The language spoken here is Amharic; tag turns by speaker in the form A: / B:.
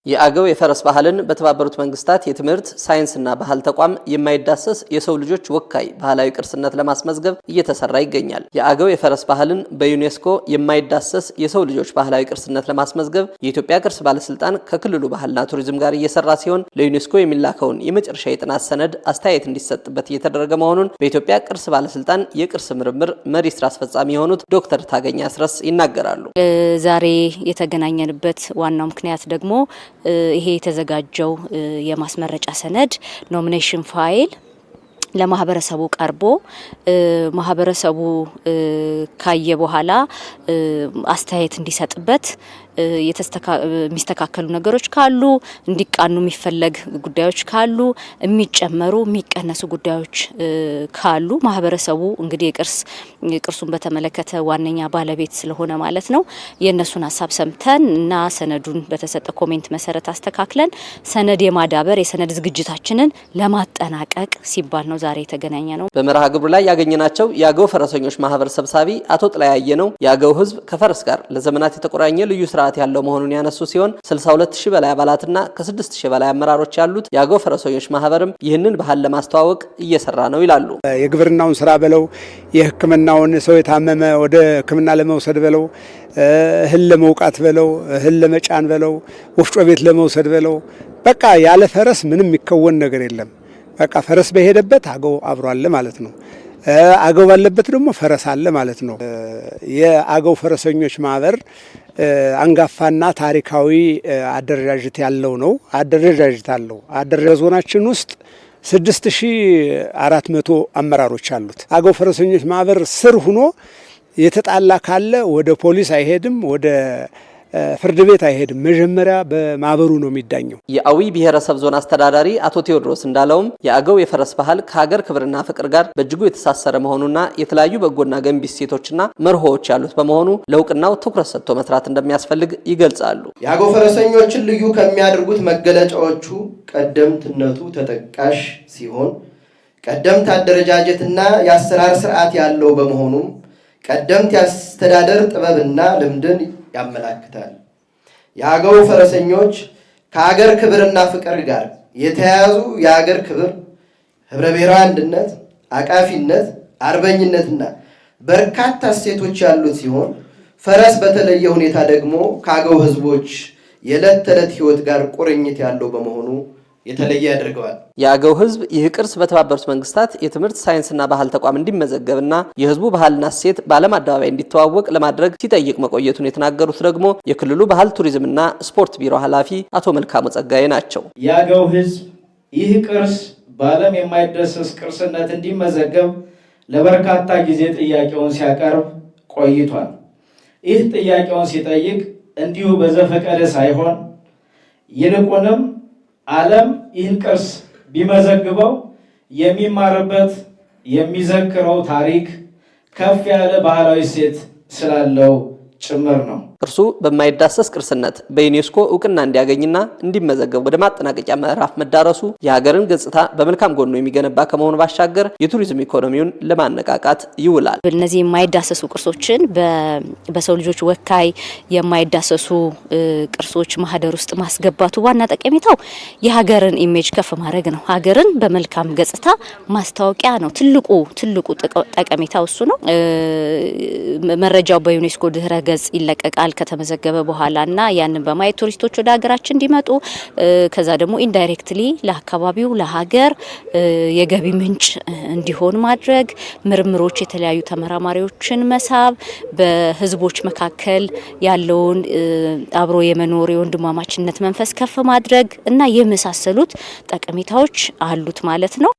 A: የአገው የፈረስ ባህልን በተባበሩት መንግስታት የትምህርት ሳይንስና ባህል ተቋም የማይዳሰስ የሰው ልጆች ወካይ ባህላዊ ቅርስነት ለማስመዝገብ እየተሰራ ይገኛል። የአገው የፈረስ ባህልን በዩኔስኮ የማይዳሰስ የሰው ልጆች ባህላዊ ቅርስነት ለማስመዝገብ የኢትዮጵያ ቅርስ ባለስልጣን ከክልሉ ባህልና ቱሪዝም ጋር እየሰራ ሲሆን ለዩኔስኮ የሚላከውን የመጨረሻ የጥናት ሰነድ አስተያየት እንዲሰጥበት እየተደረገ መሆኑን በኢትዮጵያ ቅርስ ባለስልጣን የቅርስ ምርምር መሪ ስራ አስፈጻሚ የሆኑት ዶክተር ታገኛ አስረስ ይናገራሉ።
B: ዛሬ የተገናኘንበት ዋናው ምክንያት ደግሞ ይሄ የተዘጋጀው የማስመረጫ ሰነድ ኖሚኔሽን ፋይል ለማህበረሰቡ ቀርቦ ማህበረሰቡ ካየ በኋላ አስተያየት እንዲሰጥበት የሚስተካከሉ ነገሮች ካሉ እንዲቃኑ የሚፈለግ ጉዳዮች ካሉ የሚጨመሩ የሚቀነሱ ጉዳዮች ካሉ ማህበረሰቡ እንግዲህ ቅርሱን በተመለከተ ዋነኛ ባለቤት ስለሆነ ማለት ነው የነሱን ሐሳብ ሰምተን እና ሰነዱን በተሰጠ ኮሜንት መሰረት አስተካክለን ሰነድ የማዳበር የሰነድ ዝግጅታችንን ለማጠናቀቅ ሲባል ነው ዛሬ የተገናኘ ነው።
A: በመርሃ ግብሩ ላይ ያገኘናቸው የአገው ፈረሰኞች ማህበር ሰብሳቢ አቶ ጥላያየ ነው የአገው ህዝብ ከፈረስ ጋር ለዘመናት የተቆራኘ ልዩ ስርዓት ያለው መሆኑን ያነሱ ሲሆን 62000 በላይ አባላትና ከ6000 በላይ አመራሮች ያሉት የአገው ፈረሰኞች ማህበርም ይህንን ባህል ለማስተዋወቅ እየሰራ ነው ይላሉ።
C: የግብርናውን ስራ በለው የህክምናውን ሰው የታመመ ወደ ህክምና ለመውሰድ በለው እህል ለመውቃት በለው እህል ለመጫን በለው ወፍጮ ቤት ለመውሰድ በለው በቃ ያለ ፈረስ ምንም የሚከወን ነገር የለም። በቃ ፈረስ በሄደበት አገው አብሮ አለ ማለት ነው። አገው ባለበት ደግሞ ፈረስ አለ ማለት ነው። የአገው ፈረሰኞች ማህበር አንጋፋና ታሪካዊ አደረጃጀት ያለው ነው። አደረጃጀት አለው። ዞናችን ውስጥ 6400 አመራሮች አሉት። አገው ፈረሰኞች ማህበር ስር ሆኖ የተጣላ ካለ ወደ ፖሊስ አይሄድም፣ ወደ ፍርድ ቤት አይሄድም። መጀመሪያ በማህበሩ ነው የሚዳኘው።
A: የአዊ ብሔረሰብ ዞን አስተዳዳሪ አቶ ቴዎድሮስ እንዳለውም የአገው የፈረስ ባህል ከሀገር ክብርና ፍቅር ጋር በእጅጉ የተሳሰረ መሆኑና የተለያዩ በጎና ገንቢ እሴቶችና መርሆዎች ያሉት በመሆኑ ለውቅናው ትኩረት ሰጥቶ መስራት እንደሚያስፈልግ ይገልጻሉ።
D: የአገው ፈረሰኞችን ልዩ ከሚያደርጉት መገለጫዎቹ ቀደምትነቱ ተጠቃሽ ሲሆን ቀደምት አደረጃጀትና የአሰራር ስርዓት ያለው በመሆኑም ቀደምት የአስተዳደር ጥበብና ልምድን ያመላክታል። የአገው ፈረሰኞች ከሀገር ክብርና ፍቅር ጋር የተያያዙ የሀገር ክብር፣ ህብረ ብሔራዊ አንድነት፣ አቃፊነት፣ አርበኝነትና በርካታ እሴቶች ያሉት ሲሆን ፈረስ በተለየ ሁኔታ ደግሞ ከአገው ህዝቦች የዕለት ተዕለት ህይወት ጋር ቁርኝት ያለው በመሆኑ የተለየ ያደርገዋል።
A: የአገው ህዝብ ይህ ቅርስ በተባበሩት መንግስታት የትምህርት ሳይንስና ባህል ተቋም እንዲመዘገብና የህዝቡ ባህልና እሴት በዓለም አደባባይ እንዲተዋወቅ ለማድረግ ሲጠይቅ መቆየቱን የተናገሩት ደግሞ የክልሉ ባህል ቱሪዝምና ስፖርት ቢሮ ኃላፊ አቶ መልካሙ ጸጋዬ ናቸው።
E: የአገው ህዝብ ይህ ቅርስ በዓለም የማይዳሰስ ቅርስነት እንዲመዘገብ ለበርካታ ጊዜ ጥያቄውን ሲያቀርብ ቆይቷል። ይህ ጥያቄውን ሲጠይቅ እንዲሁ በዘፈቀደ ሳይሆን ይልቁንም ዓለም ይህን ቅርስ ቢመዘግበው የሚማርበት የሚዘክረው ታሪክ ከፍ ያለ ባህላዊ እሴት ስላለው ጭምር ነው።
A: ቅርሱ በማይዳሰስ ቅርስነት በዩኔስኮ እውቅና እንዲያገኝና እንዲመዘገብ ወደ ማጠናቀቂያ ምዕራፍ መዳረሱ የሀገርን ገጽታ በመልካም ጎኑ የሚገነባ ከመሆኑ ባሻገር የቱሪዝም ኢኮኖሚውን ለማነቃቃት ይውላል።
B: እነዚህ የማይዳሰሱ ቅርሶችን በሰው ልጆች ወካይ የማይዳሰሱ ቅርሶች ማህደር ውስጥ ማስገባቱ ዋና ጠቀሜታው የሀገርን ኢሜጅ ከፍ ማድረግ ነው። ሀገርን በመልካም ገጽታ ማስታወቂያ ነው። ትልቁ ጠቀሜታው እሱ ነው። መረጃው በዩኔስኮ ድህረ ገጽ ይለቀቃል ከተመዘገበ በኋላና ያንን በማየት ቱሪስቶች ወደ ሀገራችን እንዲመጡ ከዛ ደግሞ ኢንዳይሬክትሊ ለአካባቢው ለሀገር የገቢ ምንጭ እንዲሆን ማድረግ ምርምሮች የተለያዩ ተመራማሪዎችን መሳብ በህዝቦች መካከል ያለውን አብሮ የመኖር የወንድማማችነት መንፈስ ከፍ ማድረግ እና የመሳሰሉት ጠቀሜታዎች አሉት ማለት ነው።